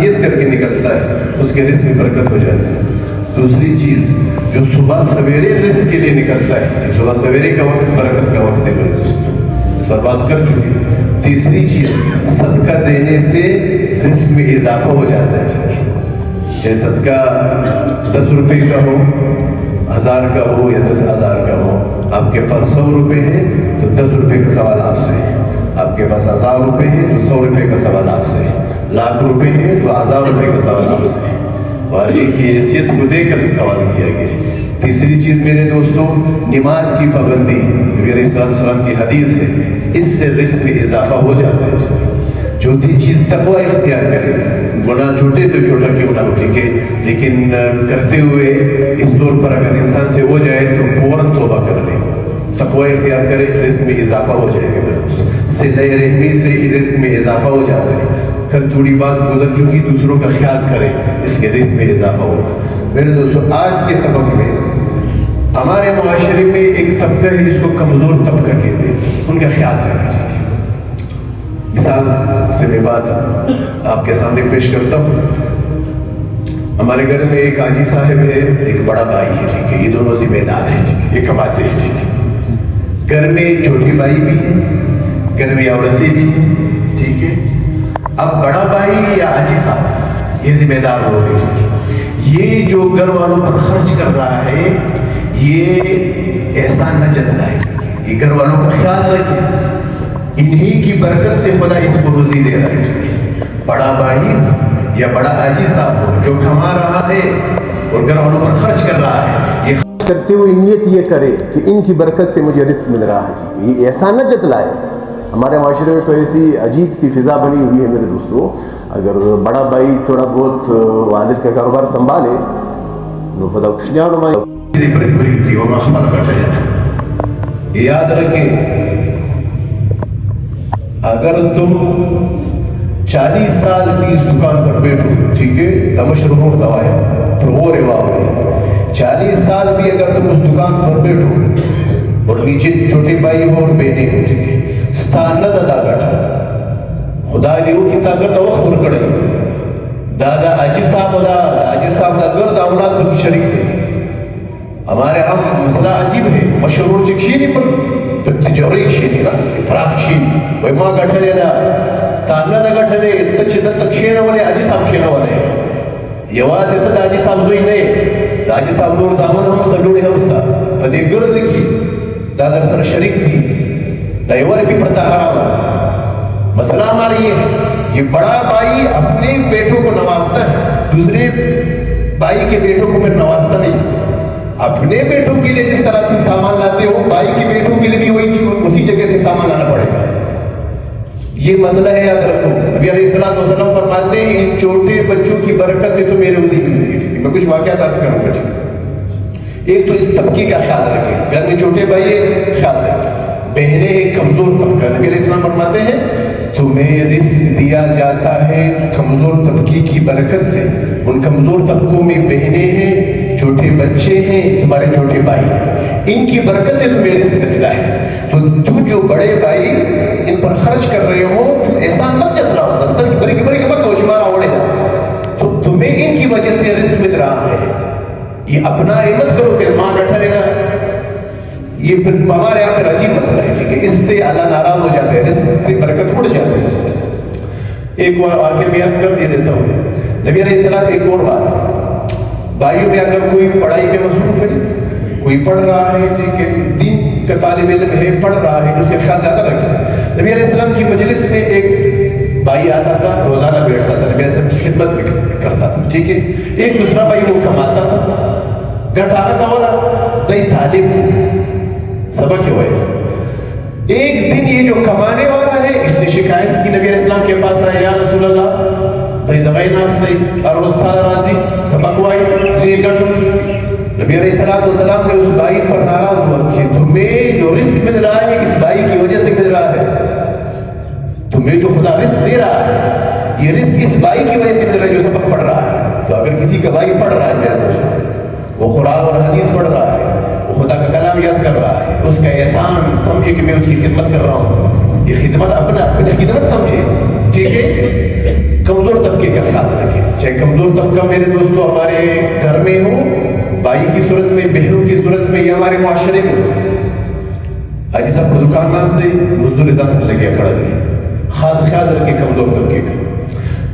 نیت کر کے نکلتا ہے اس کے رزق میں برکت ہو جاتی ہے۔ دوسری چیز جو صبح سویرے رزق کے لیے نکلتا ہے، صبح سویرے کا وقت برکت کا وقت ہے میرے دوستوں، اس پر بات کر چکے۔ تیسری چیز صدقہ دینے سے رزق میں اضافہ ہو جاتا ہے، چاہے صدقہ 10 روپے کا ہو، 1000 کا ہو یا 10,000 کا ہو۔ آپ کے پاس 100 روپے ہے تو 10 روپے کا سوال آپ سے ہے، آپ کے پاس 1000 روپے ہے تو 100 روپے کا سوال آپ سے ہے، لاکھ روپے ہے تو 1000 روپے کا سوال آپ سے ہے، اور ایک کی حیثیت کو دے کر سوال کیا گیا۔ تیسری چیز میرے دوستوں، نماز کی پابندی، نبی علیہ السلام کی حدیث ہے، اس سے رزق میں اضافہ ہو جاتا ہے۔ چوتھی چیز تقوی اختیار کرے، گناہ چھوٹے سے چھوٹا کیوں نہ ہو، ٹھیک ہے، لیکن کرتے ہوئے اس طور پر اگر انسان سے ہو جائے تو فوراً توبہ کر لے، تقوی اختیار کرے، رزق میں اضافہ ہو جائے گا۔ صلہ رحمی سے رزق میں اضافہ ہو جاتا ہے، کل تھوڑی بات گزر چکی، دوسروں کا خیال کرے، اس کے رزق میں اضافہ ہوگا۔ میرے دوستوں، آج کے سبق میں ہمارے معاشرے میں ایک طبقہ ہے جس کو کمزور طبقہ کہتے ہیں، ان کا خیال رکھنا چاہیے۔ مثال سے میں بات آپ کے سامنے پیش کرتا ہوں۔ ہمارے گھر میں ایک حاجی صاحب ہے، ایک بڑا بھائی ہے، ٹھیک ہے، یہ دونوں ذمہ دار ہیں، ٹھیک ہے، یہ کماتے ہیں، ٹھیک ہے۔ گھر میں چھوٹی بھائی بھی ہے، گھر میں عورتیں بھی ہیں، ٹھیک ہے۔ اب بڑا بھائی یا حاجی صاحب یہ ذمہ دار ہو گئے، ٹھیک ہے، یہ جو گھر والوں پر خرچ کر رہا ہے یہ احسان نہ جتلائے، یہ گھر والوں کا خیال رکھے، انہی کی برکت سے خدا اس کو روزی دے رہا ہے۔ بڑا بھائی یا بڑا حاجی صاحب ہو جو کما رہا ہے اور گھر والوں پر خرچ کر رہا ہے، یہ خرچ کرتے ہوئے نیت یہ کرے کہ ان کی برکت سے مجھے رزق مل رہا ہے، یہ احسان نہ جتلائے۔ ہمارے معاشرے میں تو ایسی عجیب سی فضا بنی ہوئی ہے میرے دوستوں، اگر بڑا بھائی تھوڑا بہت والد کا کاروبار سنبھالے تو خدا کچھ یاد رکھیں، اگر تم 40 سال بھی اس دکان پر بیٹھو، ٹھیک ہے، دمشرور دوایا تو وہ رواج ہے، 40 سال بھی اگر تم اس دکان پر بیٹھو اور نیچے چھوٹے بھائی ہو اور بہنیں ہو، ٹھیک ہے، ستانہ دادا گٹھا خدا دیو کی طاقت وقت ورکڑے دادا حاجی صاحب دا گرد اولاد پر شریک تھے۔ ہمارے ہم مسئلہ عجیب ہے، مشہور چکشینی پر تجوری شینی نا فراخ شینی وی ماں گٹھلے دا تانہ دا گٹھلے تک شینہ والے حاجی صاحب شینہ والے یواز اتد حاجی صاحب زوئی نئے حاجی صاحب نور دامن ہم سلوڑی ہم ستا پدے گرد کی دادر سر شریک تھی دیور بھی پڑتا حرام۔ مسئلہ ہماری یہ ہے، یہ بڑا بھائی اپنے بیٹوں کو نوازتا ہے، دوسرے بھائی کے بیٹوں کو پھر نوازتا نہیں۔ اپنے بیٹوں کے لیے جس طرح تم سامان لاتے ہو، بھائی کے بیٹوں کے لیے بھی اسی جگہ سے سامان لانا پڑے گا۔ یہ مسئلہ ہے، یاد رکھو۔ نبی علیہ السلام فرماتے ہیں ان چھوٹے بچوں کی برکت سے تو میرے روزی ملتی ہے۔ میں کچھ واقعات عرض کروں گا، ٹھیک۔ ایک تو اس طبقے کا خیال رکھیں، گھر میں چھوٹے بھائی ہے خیال رکھیں، بہنیں ایک کمزور طبقہ، نبی علیہ السلام فرماتے ہیں تمہیں رزق دیا جاتا ہے کمزور طبقے کی برکت سے۔ ان کمزور طبقوں میں بہنیں ہیں، چھوٹے بچے ہیں، تمہارے چھوٹے بھائی ہیں، ان کی برکت سے تمہیں رزق ملتا ہے۔ تو تم جو بڑے بھائی ان پر خرچ کر رہے ہو، تم احسان مت جتلاؤ، دستر کی بری کی مت ہو جمارا اوڑے گا، تو تمہیں ان کی وجہ سے رزق مل رہا ہے۔ یہ اپنا مت کرو کہ ماں بیٹھا رہے گا، یہ پھر ہمارے یہاں پھر عجیب مسئلہ ہے، ٹھیک ہے، اس سے اللہ ناراض ہو جاتے ہیں، اس سے برکت اڑ جاتی ہے۔ ایک واقعہ میں عرض کر دیتا ہوں، نبی علیہ السلام ایک اور بات، بھائیوں میں اگر کوئی پڑھائی میں مصروف ہے، کوئی پڑھ رہا ہے، ٹھیک ہے، دین کا طالب علم ہے، پڑھ رہا ہے، اس کا خیال زیادہ رکھے۔ نبی علیہ السلام کی مجلس میں ایک بھائی آتا تھا، روزانہ بیٹھتا تھا، نبی علیہ السلام کی خدمت میں کرتا تھا، ٹھیک ہے۔ ایک دوسرا بھائی وہ کماتا تھا، گھٹانا تھا والا دئی طالب سبق ہوئے۔ ایک دن یہ جو کمانے والا ہے اس نے شکایت کی، نبی علیہ السلام کے پاس آئے، یا رسول اللہ دئی دوائی ناس دئی اور استاد راضی سبق ہوئی زیر گٹھ۔ نبی علیہ السلام نے اس بھائی پر ناراض ہوا کہ تمہیں جو رزق مل رہا ہے اس بھائی کی وجہ سے مل رہا ہے، تمہیں جو خدا رزق دے رہا ہے یہ رزق اس بھائی کی وجہ سے مل رہا ہے جو سبق پڑھ رہا ہے۔ تو اگر کسی کا بھائی پڑھ رہا ہے میرا دوست، وہ قرآن اور حدیث پڑھ رہا ہے، وہ خدا کا کلام یاد کر رہا ہے، اس کا احسان سمجھے کہ میں اس کی خدمت کر رہا ہوں، یہ خدمت اپنی خدمت سمجھے، ٹھیک ہے۔ کمزور طبقے کا خیال رکھے، چاہے کمزور طبقہ میرے دوستوں ہمارے گھر میں ہو، بھائی کی صورت میں، بہنوں کی صورت میں، یا ہمارے معاشرے میں ہو، حاجی صاحب کو دکاندار سے مزدور نظام سے لگے کھڑا گئے، خاص خیال رکھے کمزور طبقے کا۔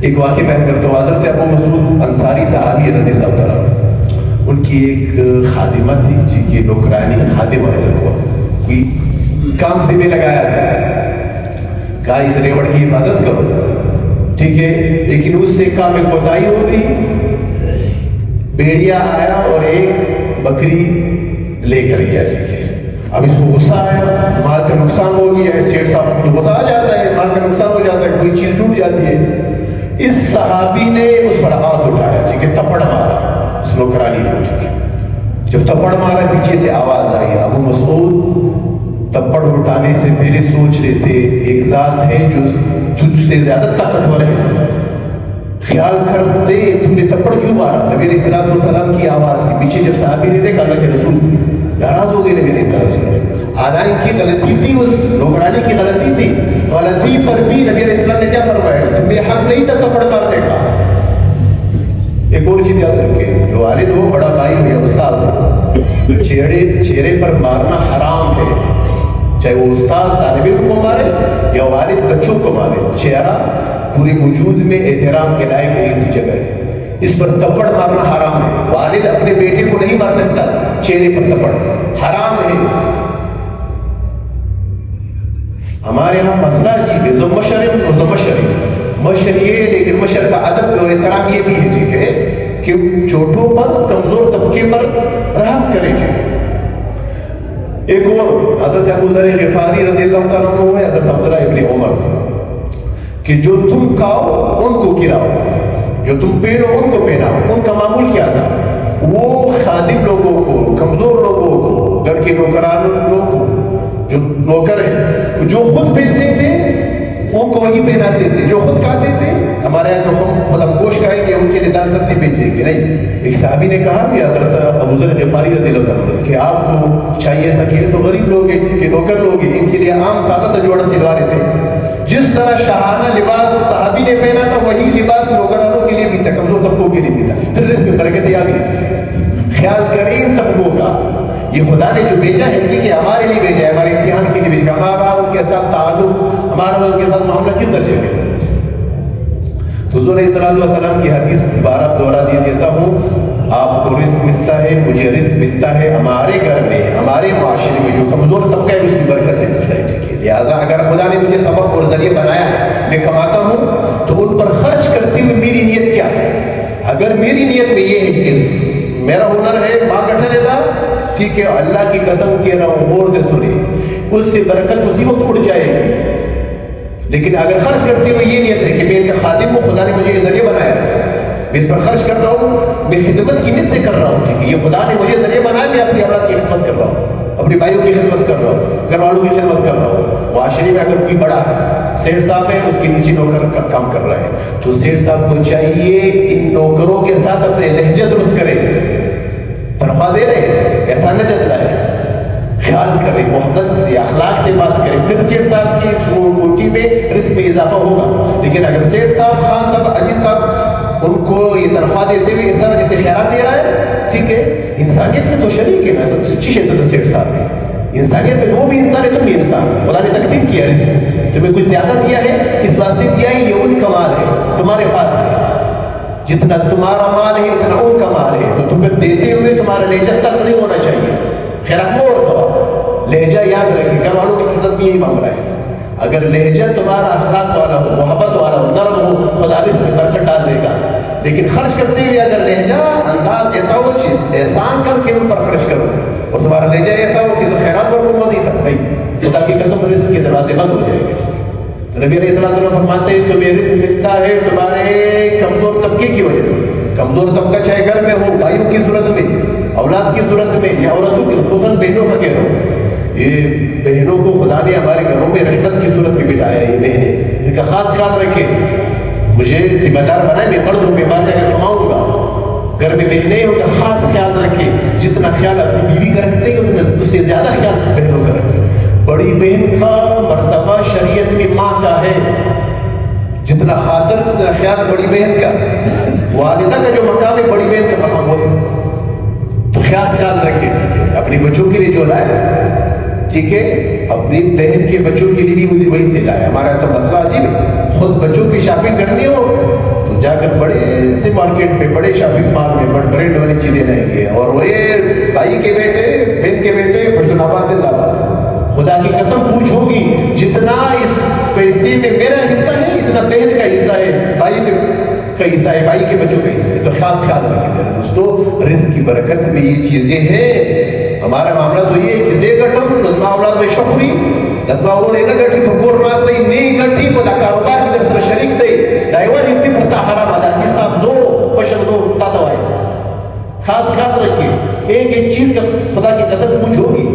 ایک واقعہ بیان کرتا ہوں، حضرت ابو مسعود انصاری صحابی رضی اللہ تعالیٰ عنہ، ان کی ایک خادمہ تھی جی کی نوکرانی خادمہ ہے، کوئی کام سے بھی لگایا تھا، کہا اس ریوڑ کی حفاظت کرو، ٹھیک ہے، لیکن اس سے کام میں کوتاہی ہو گئی، بیڑیا آیا اور ایک بکری لے کر گیا، ٹھیک ہے، اب اس کو غصہ آیا، مال کا نقصان ہو گیا ہے، سیٹ صاحب کو غصہ آ جاتا ہے، مال کا نقصان ہو جاتا ہے، کوئی چیز ٹوٹ جاتی ہے، اس صحابی نے اس پر ہاتھ اٹھایا، ٹھیک ہے، تپڑ مارا اس نوکرانی کو، ٹھیک ہے، جب تپڑ مارا پیچھے سے آواز آئی، ابو مسعود تپڑ اٹھانے سے پہلے سوچ لیتے ایک ذات ہے جو تجھ سے زیادہ طاقتور ہے، خیال کرتے تم نے تپڑ کیوں مارا؟ نبی علیہ الصلوۃ والسلام کی آواز کے پیچھے جب صحابی نے دیکھا اللہ کے رسول ناراض ہو گئے، نبی علیہ الصلوۃ والسلام، حالانکہ کی غلطی تھی، اس نوکرانی کی غلطی تھی، غلطی پر بھی نبی علیہ السلام نے کیا فرمایا؟ تمہیں حق نہیں تھا تپڑ مارنے کا۔ ایک اور چیز یاد رکھے، جو والد ہو، بڑا بھائی ہو یا استاد ہو، چہرے پر مارنا حرام ہے، چاہے وہ استاد طالب علم کو مارے یا والد بچوں کو مارے، چہرہ پورے وجود میں احترام کے لائق ایسی جگہ ہے، اس پر تپڑ مارنا حرام ہے، والد اپنے بیٹے کو نہیں مار سکتا چہرے پر تپڑ، حرام ہے۔ ہمارے یہاں مسئلہ عجیب ہے، مشر یہ، لیکن مشر کا ادب اور احترام یہ بھی ہے، ٹھیک ہے، کہ چھوٹوں پر، کمزور طبقے پر رحم کرے، ٹھیک ہے۔ ایک اور حضرت ابو ذر غفاری رضی اللہ تعالیٰ عنہ ہے، حضرت عبداللہ ابن عمر، کہ جو تم کھاؤ ان کو کھلاؤ، جو تم پہنو ان کو پہناؤ۔ ان کا معمول کیا تھا؟ وہ خادم لوگوں کو، کمزور لوگوں کو، گھر کے نوکران لوگوں کو، جو نوکر ہیں، جو خود پہنتے تھے ان کو وہی پہناتے تھے، جو خود کھاتے تھے، ہمارے یہاں جو ہم گوشت کھائیں گے ان کے لیے دال سبزی بھیجیں گے نہیں۔ ایک صحابی نے کہا کہ حضرت ابو ذر غفاری رضی اللہ عنہ کہ آپ کو چاہیے تھا کہ تو غریب لوگ ہیں، ٹھیک ہے، نوکر لوگ ہیں، ان کے لیے عام سادہ سا جوڑا سلوا رہے تھے، جس طرح شاہانہ لباس صحابی نے پہنا تھا وہی لباس نوکرانوں کے لیے بھی تھا، کمزور طبقوں کے لیے بھی تھا، پھر اس میں برکتیں آ گئی۔ خیال کریں ان طبقوں کا، یہ خدا نے جو بھیجا ہے اسی کے ہمارے لیے بھیجا ہے، ہمارے امتحان کے لیے بھیجا، ہمارا ان کے ساتھ تعلق، ہمارا ان کے ساتھ معاملہ کس درجے میں ہے؟ تو حضور علیہ السلام کی حدیث بارہ دوہرا دیتا ہوں، آپ کو رزق ملتا ہے، مجھے رزق ملتا ہے، ہمارے گھر میں، ہمارے معاشرے میں جو کمزور طبقہ ہے اس کی برکت سے ملتا ہے، ٹھیک ہے۔ لہٰذا اگر خدا نے مجھے سبب اور ذریعہ بنایا ہے، میں کماتا ہوں، تو ان پر خرچ کرتے ہوئے میری نیت کیا ہے؟ اگر میری نیت میں یہ ہے کہ میرا ہنر ہے ماں کٹھا لیتا، ٹھیک ہے، اللہ کی قسم کہہ رہا ہوں، غور سے سنیں، اس سے برکت اسی وقت اڑ جائے گی۔ لیکن اگر خرچ کرتے ہوئے یہ نیت ہے کہ میں ان کا خادم ہوں، خدا نے مجھے یہ ذریعہ بنایا ہے، میں اس پر خرچ کر رہا ہوں، میں خدمت کی نیت سے کر رہا ہوں، ٹھیک ہے، یہ خدا نے مجھے ذریعہ بنایا، میں اپنی اولاد کی خدمت کر رہا ہوں، اپنی بھائیوں کی خدمت کر رہا ہوں، گھر والوں کی خدمت کر رہا ہوں۔ معاشرے میں اگر کوئی بڑا ہے، سیٹ صاحب ہے، اس کے نیچے نوکر کا کام کر رہا ہے، تو سیٹ صاحب کو چاہیے ان نوکروں کے ساتھ اپنے لہجہ درست کرے، تنخواہ دے رہے ہیں ایسا نہ جتلائے، خیال کریں، محبت سے، اخلاق سے بات کریں، پھر سیٹ صاحب کی اس کوٹی میں رزق میں اضافہ ہوگا۔ لیکن اگر سیٹ صاحب، خان صاحب، عزیز صاحب ان کو یہ تنخواہ دیتے ہوئے اس طرح جیسے خیرات دے رہا ہے، ٹھیک ہے، انسانیت میں تو شریک ہے نا، تو سچی شدت سیٹ صاحب ہے، انسانیت میں وہ بھی انسان ہے، تم بھی انسان، خدا نے تقسیم کیا رزق، تمہیں کچھ زیادہ دیا ہے، اس واسطے دیا ہے، یہ ان کا مال ہے، تمہارے پاس ہے، جتنا تمہارا مال ہے اتنا ان کا مال ہے، تو تمہیں دیتے ہوئے تمہارا لہجہ تلخ نہیں ہونا چاہیے، خیرات مور دو، لہجہ یاد رکھیں، گھر والوں کی خدمت بھی یہی معاملہ ہے، اگر لہجہ تمہارا اخلاق والا ہو، محبت والا ہو، نرم ہو، خدا رزق میں برکت ڈال دے گا۔ لیکن خرچ کرتے ہوئے اگر لہجہ انداز ایسا ہو، احسان کر کے ان پر خرچ کرو، اور تمہارا لہجہ ایسا ہو کہ خیرات پر وہ نہیں تھا، نہیں، خدا کی قسم رزق کے دروازے بند ہو جائیں گے۔ نبی علیہ السلام فرماتے ہیں تمہیں رزق ملتا ہے تمہارے کمزور طبقے کی وجہ سے، کمزور طبقہ چاہے گھر میں ہو، بھائیوں کی صورت میں، اولاد کی صورت میں، یا عورتوں کی، خصوصاً بہنوں کا کہہ رہا ہوں، یہ بہنوں کو خدا نے ہمارے گھروں میں رحمت کی صورت میں بٹھایا ہے، یہ بہنیں، ان کا خاص خیال رکھیں، مجھے ذمہ دار بنائے، میں مرد ہوں، میں باہر جا کر کماؤں گا، گھر میں بہنیں ہوں، ان کا خاص خیال رکھیں، جتنا خیال اپنی بیوی کا رکھتے ہیں اتنا اس سے زیادہ خیال بہنوں کا رکھیں۔ بڑی بہن کا مرتبہ شریعت میں ماں کا ہے، جتنا خاطر جتنا خیال بڑی بہن کا، والدہ کا جو مقام ہے بڑی بہن کا مقام وہ تو خیال رکھے، ٹھیک ہے، اپنی بچوں کے لیے جو لائے، ٹھیک ہے، اپنی بہن کے بچوں کے لیے بھی وہی سے لائے. ہمارا تو مسئلہ عجیب ہے، خود بچوں کی شاپنگ کرنی ہو تو جا کر بڑے سے مارکیٹ میں، بڑے شاپنگ مال میں برینڈ والی چیزیں لیں گے، اور وہ بھائی کے بیٹے، بہن کے بیٹے پشتون آباد زندہ باد. خدا کی قسم پوچھو گی جتنا اس پیسے میں میرا حصہ ہے اتنا بہن کا حصہ ہے، بھائی کا حصہ ہے، بھائی کے بچوں کا حصہ ہے. تو خاص خیال رکھیں میرے دوستو، رزق کی برکت میں یہ چیزیں ہیں. ہمارا معاملہ تو یہ ہے کہ زی گٹھم نظمہ اولاد میں شخوی نظمہ اور اینا گٹھی پر گور راز دئی نہیں گٹھی پر دا کاروبار کی طرف سر شریک دئی ڈائیور ہمپی پر تا حرام آدھا جی صاحب دو پشن دو تا دوائے. خاص خیال رکھیے، ایک ایک چیز کا خدا کی قسم پوچھو گی.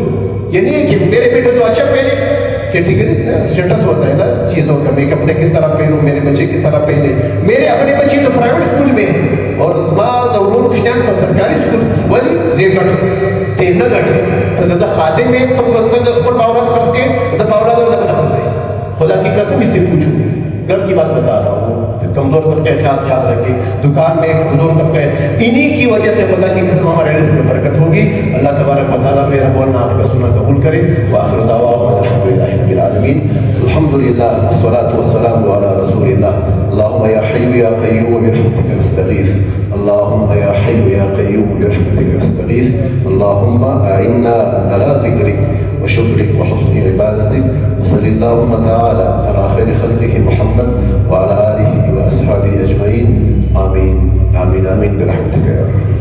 یہ نہیں ہے کہ میرے بیٹے تو اچھا پہنے کہ ٹھیک ہے اسٹیٹس ہوتا ہے نا چیزوں کا، میں کپڑے کس طرح پہنوں، میرے بچے کس طرح پہنے. میرے اپنے بچے تو پرائیویٹ اسکول میں ہیں اور زمان دولون کشتیان پر سرکاری اسکول ولی زی گٹھ تے نہ گٹھ تو دا خادم میں تو مقصد پر باورات خرس کے دا باورات میں دا خرس ہے. خدا کی قسم اس سے پوچھو، گھر کی بات بتا رہا ہوں، کمزور طبقے خاص خیال رکھیں. دکان میں کمزور طبقہ ہے، انہی کی وجہ سے خدا کی قسم ہمارے رزق میں برکت ہوگی. اللہ تبارک و تعالیٰ میرا بولنا آپ کا سننا قبول کرے. وآخر دعوانا الحمدللہ رب العالمین. الحمدللہ والصلاة والسلام علی رسول اللہ. اللہم یا حی یا قیوم برحمتک نستغیث. اللہم یا حی یا قیوم برحمتک نستغیث. اللہم اعنا علی ذکرک وشکرک وحسن عبادتک. وصلی اللہم تعالی علی خیر خلقہ محمد وعلى آله وأصحابه أجمعين. آمين آمين آمين برحمتك يا رب.